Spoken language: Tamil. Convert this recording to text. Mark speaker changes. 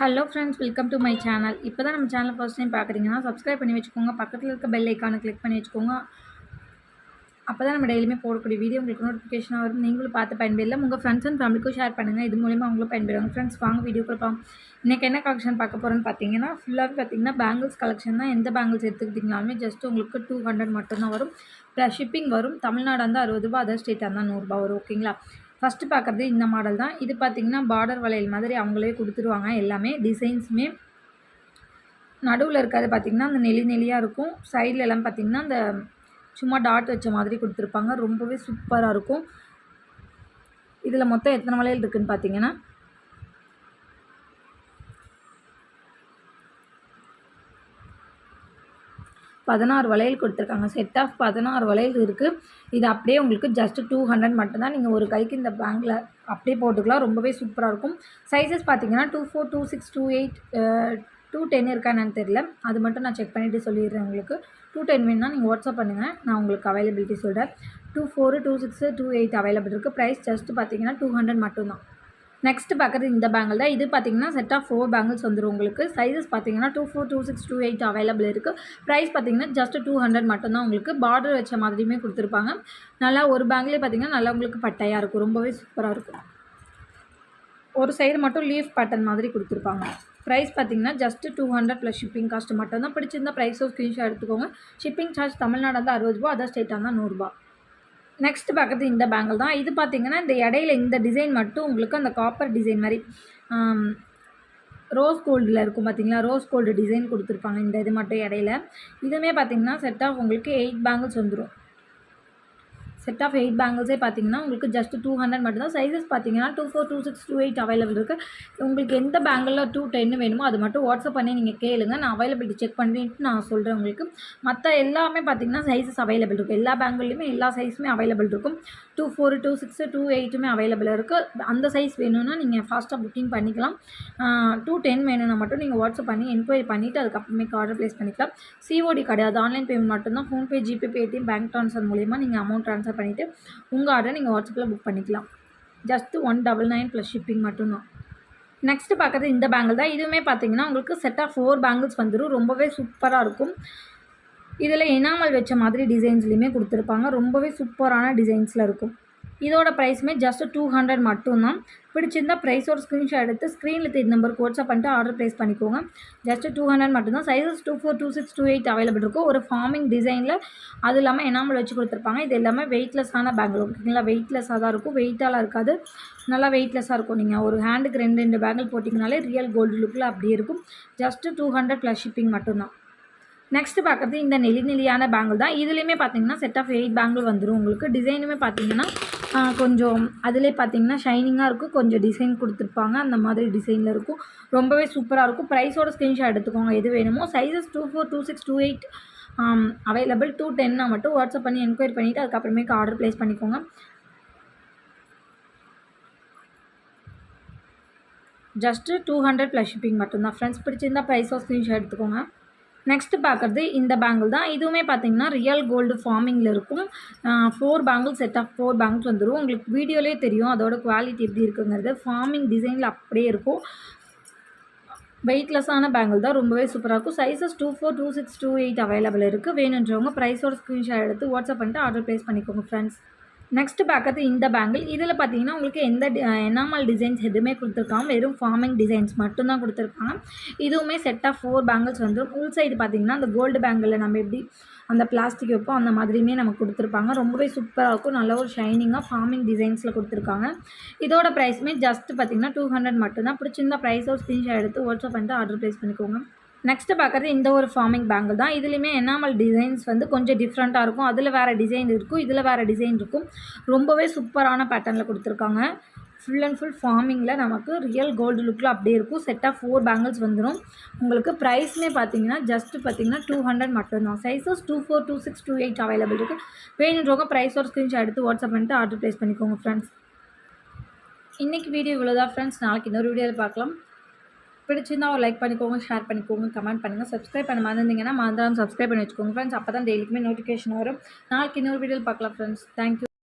Speaker 1: Hello friends, welcome to my channel. இப்போ தான் நம்ம சேனல் ஃபர்ஸ்ட் டைம் பார்க்குறீங்கன்னா சப்ஸ்கிரைப் பண்ணி வச்சுக்கோங்க. பக்கத்தில் இருக்க பெல் ஐக்கானை கிளிக் பண்ணி வச்சுக்கோங்க. அப்போ தான் நம்ம டெய்லியுமே போடக்கூடிய வீடியோ உங்களுக்கு நோட்டிஃபிகேஷனாக வரும். நீங்களும் பார்த்து பயன்பெறலாம். உங்கள் ஃப்ரெண்ட்ஸ் அண்ட் ஃபேமிலிக்கும் ஷேர் பண்ணுங்கள். இது மூலிமா அவங்களும் பயன்பெறுவாங்க. ஃப்ரெண்ட்ஸ், வாங்க வீடியோ பார்ப்போம். இன்றைக்கி என்ன கலெக்ஷன் பார்க்க போகிறோன்னு பார்த்தீங்கன்னா, ஃபுல்லாகவே பார்த்தீங்கன்னா பேங்கிள்ஸ் கலெக்ஷன் தான். எந்த பேங்கிள்ஸ் எடுத்துக்கிட்டிங்கனாலுமே ஜஸ்ட் உங்களுக்கு 200 மட்டும்தான் வரும். ப்ளஸ் ஷிப்பிங் வரும். தமிழ்நாடு இருந்தால் 60 ரூபா, அதர் ஸ்டேட்டாக இருந்தால் 100 ரூபா வரும். ஓகேங்களா? ஃபஸ்ட்டு பார்க்குறது இந்த மாடல் தான். இது பார்த்திங்கன்னா பார்டர் வளையல் மாதிரி அவங்களே கொடுத்துருவாங்க. எல்லாமே டிசைன்ஸுமே நடுவில் இருக்காது பார்த்திங்கன்னா அந்த நெளியாக இருக்கும். சைடில் எல்லாம் பார்த்திங்கன்னா அந்த சும்மா டாட் வச்ச மாதிரி கொடுத்துருப்பாங்க. ரொம்பவே சூப்பராக இருக்கும். இதில் மொத்தம் எத்தனை வளையல் இருக்குதுன்னு பார்த்தீங்கன்னா 16 வளையல் கொடுத்துருக்காங்க. செட் ஆஃப் 16 வளையல் இருக்குது. இது அப்படியே உங்களுக்கு ஜஸ்ட் 200 மட்டும்தான். நீங்கள் ஒரு கைக்கு இந்த பேங்கில் அப்படியே போட்டுக்கலாம். ரொம்பவே சூப்பராக இருக்கும். சைஸஸ் பார்த்தீங்கன்னா 24, 26, 28, 210 இருக்கா என்னன்னு தெரியல. அது மட்டும் நான் செக் பண்ணிவிட்டு சொல்லிடுறேன் உங்களுக்கு. 210 வேணுன்னா நீங்கள் வாட்ஸ்அப் பண்ணுங்கள், நான் உங்களுக்கு அவைலபிலிட்டி சொல்கிறேன். 24, 26, 28 அவைலபிள் இருக்குது. ப்ரைஸ் ஜஸ்ட்டு பார்த்தீங்கன்னா 200 மட்டும்தான். நெக்ஸ்ட்டு பார்க்குறது இந்த பேங்கிள் தான். இது பார்த்தீங்கன்னா செட் ஆஃப் 4 பேங்கிள்ஸ் வந்துடும் உங்களுக்கு. சைஸஸ் பார்த்தீங்கன்னா 24, 26, 28 அவைலபிள் இருக்குது. ப்ரைஸ் பார்த்தீங்கன்னா ஜஸ்ட் 200 மட்டும்தான். உங்களுக்கு பார்டர் வச்ச மாதிரியுமே கொடுத்துருப்பாங்க. நல்லா ஒரு பேங்கிலே பார்த்தீங்கன்னா நல்லா உங்களுக்கு பட்டையாக இருக்கும். ரொம்பவே சூப்பராக இருக்கும். ஒரு சைடு மட்டும் லீஃப் பேட்டர்ன் மாதிரி கொடுத்துருப்பாங்க. ப்ரைஸ் பார்த்தீங்கன்னா ஜஸ்ட் 200 ப்ளஸ் ஷிப்பிங் காஸ்ட் மட்டும் தான். பிடிச்சிருந்தா ப்ரைஸோ ஸ்க்ரீன்ஷாட் எடுத்துக்கோங்க. ஷிப்பிங் சார்ஜ் தமிழ்நாடு இருந்தால் 60 ரூபா, அதர் ஸ்டேட்டாக இருந்தால் 100 ரூபா. நெக்ஸ்ட்டு பார்க்குறது இந்த பேங்கிள் தான். இது பார்த்திங்கன்னா இந்த இடையில இந்த டிசைன் மட்டும் உங்களுக்கு அந்த காப்பர் டிசைன் மாதிரி ரோஸ் கோல்டில் இருக்கும் பார்த்திங்களா, ரோஸ் கோல்டு டிசைன் கொடுத்துருப்பாங்க. இந்த இது மட்டும் இடையில இதுவுமே பார்த்திங்கன்னா செட் ஆஃப் உங்களுக்கு 8 பேங்கிள்ஸ் வந்துடும். செட் ஆஃப் 8 பேங்கிள்ஸே பார்த்தீங்கன்னா உங்களுக்கு ஜஸ்ட் 200 மட்டும்தான். சைஸஸ் பார்த்தீங்கன்னா 24, 26, 28 அவைலபிள் இருக்குது. உங்களுக்கு எந்த பேங்கிளில் 210 வேணுமோ அது மட்டும் வாட்ஸ்அப் பண்ணி நீங்கள் கேளுங்க. நான் அவைலபிலிட்டி செக் பண்ணிட்டு நான் சொல்கிறேன் உங்களுக்கு. மற்ற எல்லாமே பார்த்தீங்கன்னா சைஸஸ் அவைலபிள் இருக்கும். எல்லா பேங்கிள்லையுமே எல்லா சைஸுமே அவைலபிள் இருக்கும். 24, 26, 28 அவைலபிள் இருக்குது. அந்த சைஸ் வேணும்னா நீங்கள் ஃபாஸ்ட்டாக புக்கிங் பண்ணிக்கலாம். 210 வேணும்னா மட்டும் நீங்கள் வாட்ஸ்அப் பண்ணி என்கொயரி பண்ணிவிட்டு அதுக்கப்புறமேக்கு ஆர்டர் ப்ளேஸ் பண்ணிக்கலாம். சிஓடி கிடையாது, ஆன்லைன் பேமெண்ட் மட்டும்தான். PhonePe, GPay, Paytm, bank transfer மூலிமா நீங்கள் அமௌண்ட் ட்ரான்ஸ்ஃபர் பண்ணிவிட்டு உங்கள் ஆர்டரை நீங்கள் வாட்ஸ்அப்பில் புக் பண்ணிக்கலாம். ஜஸ்ட்டு 199 ப்ளஸ் ஷிப்பிங் மட்டும்தான். நெக்ஸ்ட்டு பார்க்குறது இந்த பேங்கிள் தான். இதுவுமே பார்த்தீங்கன்னா உங்களுக்கு செட் ஆஃப் 4 பேங்கிள்ஸ் வந்துடும். ரொம்பவே சூப்பராக இருக்கும். இதில் எனாமல் வச்ச மாதிரி டிசைன்ஸ்லையுமே கொடுத்துருப்பாங்க. ரொம்பவே சூப்பரான டிசைன்ஸில் இருக்கும். இதோட ப்ரைஸுமே ஜஸ்ட் 200 மட்டும்தான். பிடிச்சிருந்தால் ப்ரைஸோட ஸ்க்ரீன்ஷாட் எடுத்து ஸ்க்ரீனில் தெரிஞ்ச நம்பருக்கு வாட்ஸ்அப் பண்ணிட்டு ஆர்டர் ப்ளேஸ் பண்ணிக்கோங்க. ஜஸ்ட் 200 மட்டும்தான். சைஸஸ் 24, 26, 28 அவைலபிள் இருக்கும். ஒரு ஃபார்மிங் டிசைனில் அது இல்லாமல் எனாமல் வச்சு கொடுத்துருப்பாங்க. இது எல்லாமே வெயிட்லெஸ்ஸான பேங்கிள். ஓகேங்களா? வெயிட்லெஸ்ஸாக தான் இருக்கும். வெயிட்டாலாம் இருக்காது. நல்லா வெயிட்லெஸ்ஸாக இருக்கும். நீங்கள் ஒரு ஹேண்டுக்கு 2 பேங்கிள் போட்டிங்கனாலே ரியல் கோல்டு லுக்கில் அப்படியே இருக்கும். ஜஸ்ட்டு 200 ப்ளஸ் ஷிப்பிங் மட்டும்தான். நெக்ஸ்ட்டு பார்க்குறது இந்த நெளியான பேங்கிள் தான். இதுலேயுமே பார்த்தீங்கன்னா செட் ஆஃப் 8 பேங்கிள் வந்துடும் உங்களுக்கு. டிசைனுமே பார்த்தீங்கன்னா கொஞ்சம் அதிலே பார்த்தீங்கன்னா ஷைனிங்காக இருக்கும். கொஞ்சம் டிசைன் கொடுத்துருப்பாங்க. அந்த மாதிரி டிசைனில் இருக்கும். ரொம்பவே சூப்பராக இருக்கும். ப்ரைஸோட ஸ்க்ரீன்ஷாட் எடுத்துக்கோங்க எது வேணுமோ. Sizes 24, 26, 28 available. 210 மட்டும் வாட்ஸ்அப் பண்ணி என்கொயரி பண்ணிவிட்டு அதுக்கப்புறமேக்கு ஆர்டர் ப்ளேஸ் பண்ணிக்கோங்க. ஜஸ்ட்டு 200 ப்ளஸ் ஷிப்பிங் மட்டும்தான். ஃப்ரெண்ட்ஸ், பிடிச்சிருந்தால் ப்ரைஸோ ஸ்க்ரீன்ஷாட் எடுத்துக்கோங்க. நெக்ஸ்ட்டு பார்க்குறது இந்த பேங்கிள் தான். இதுவுமே பார்த்திங்கன்னா ரியல் கோல்டு ஃபார்மிங்கில் இருக்கும். 4 பேங்கிள் செட் ஆஃப் 4 பேங்கிள்ஸ் வந்துடும். உங்களுக்கு வீடியோலேயே தெரியும் அதோட குவாலிட்டி எப்படி இருக்குங்கிறது. ஃபார்மிங் டிசைனில் அப்படியே இருக்கும். வெயிட்லெஸ்ஸான பேங்கிள் தான். ரொம்பவே சூப்பராக இருக்கும். சைஸஸ் 24, 26, 28 அவைலபிள் இருக்குது. வேணுன்றவங்க ப்ரைஸோட ஸ்க்ரீன்ஷாட் எடுத்து வாட்ஸ்அப் பண்ணிட்டு ஆர்டர் ப்ளேஸ் பண்ணிக்கோங்க ஃப்ரெண்ட்ஸ். நெக்ஸ்ட்டு பார்க்குறது இந்த பேங்கிள். இதில் பார்த்தீங்கன்னா உங்களுக்கு எந்த எனாமல் டிசைன்ஸ் எதுவுமே கொடுத்துருக்காங்க. வெறும் ஃபார்மிங் டிசைன்ஸ் மட்டும்தான் கொடுத்துருக்காங்க. இதுவுமே செட் ஆஃப் 4 பேங்கிள்ஸ் வந்துடும். உள் சைடு பார்த்திங்கன்னா அந்த கோல்டு பேங்கிளில் நம்ம எப்படி அந்த பிளாஸ்டிக் வைப்போம் அந்த மாதிரியுமே நமக்கு கொடுத்துருப்பாங்க. ரொம்பவே சூப்பராக இருக்கும். நல்ல ஒரு ஷைனிங்காக ஃபார்மிங் டிசைன்ஸில் கொடுத்துருக்காங்க. இதோட ப்ரைஸுமே ஜஸ்ட்டு பார்த்திங்கன்னா 200 மட்டும்தான். பிடிச்சிருந்தா ப்ரைஸோ ஸ்க்ரீன்ஷாட் எடுத்து வாட்ஸ்அப் பண்ணிட்டு ஆர்டர் ப்ளேஸ் பண்ணிக்கோங்க. நெக்ஸ்ட்டு பார்க்குறது இந்த ஒரு ஃபார்மிங் பேங்கிள் தான். இதுலேயுமே எனாமல் டிசைன்ஸ் வந்து கொஞ்சம் டிஃப்ரெண்ட்டாக இருக்கும். அதில் வேறு டிசைன் இருக்கும், இதில் வேறு டிசைன் இருக்கும். ரொம்பவே சூப்பரான பேட்டர்னில் கொடுத்துருக்காங்க. ஃபுல் அண்ட் ஃபுல் ஃபார்மிங்கில் நமக்கு ரியல் கோல்டு லுக்கில் அப்படியே இருக்கும். செட் ஆஃப் 4 பேங்கிள்ஸ் வந்துடும். உங்களுக்கு ப்ரைஸ்மே பார்த்தீங்கன்னா ஜஸ்ட்டு பார்த்தீங்கன்னா 200 மட்டும்தான். சைஸஸ் 24, 26, 28 அவைலபிள் இருக்குது. வேணுன்றவங்க ப்ரைஸோட ஸ்க்ரீன்ஷாட் எடுத்து வாட்ஸ்அப் பண்ணிட்டு ஆர்டர் ப்ளேஸ் பண்ணிக்கோங்க ஃப்ரெண்ட்ஸ். இன்றைக்கி வீடியோ இவ்வளோதான் ஃப்ரெண்ட்ஸ். நாளைக்கு இன்னொரு வீடியோவில் பார்க்கலாம். பிடிச்சிருந்தா ஒரு லைக் பண்ணிக்கோங்க, ஷேர் பண்ணிக்கோங்க, கமெண்ட் பண்ணுங்கள். சப்ஸ்கிரைப் பண்ண மறந்துருந்தீங்கன்னா மறந்துடாமல் சப்ஸ்கிரைப் பண்ணி வச்சுக்கோங்க ஃப்ரெண்ட்ஸ். அப்போ தான் டெய்லிக்குமே நோட்டிஃபிகேஷன் வரும். நாளைக்கு இன்னொரு வீடியோவில் பார்க்கலாம் ஃப்ரெண்ட்ஸ். தேங்க்யூ.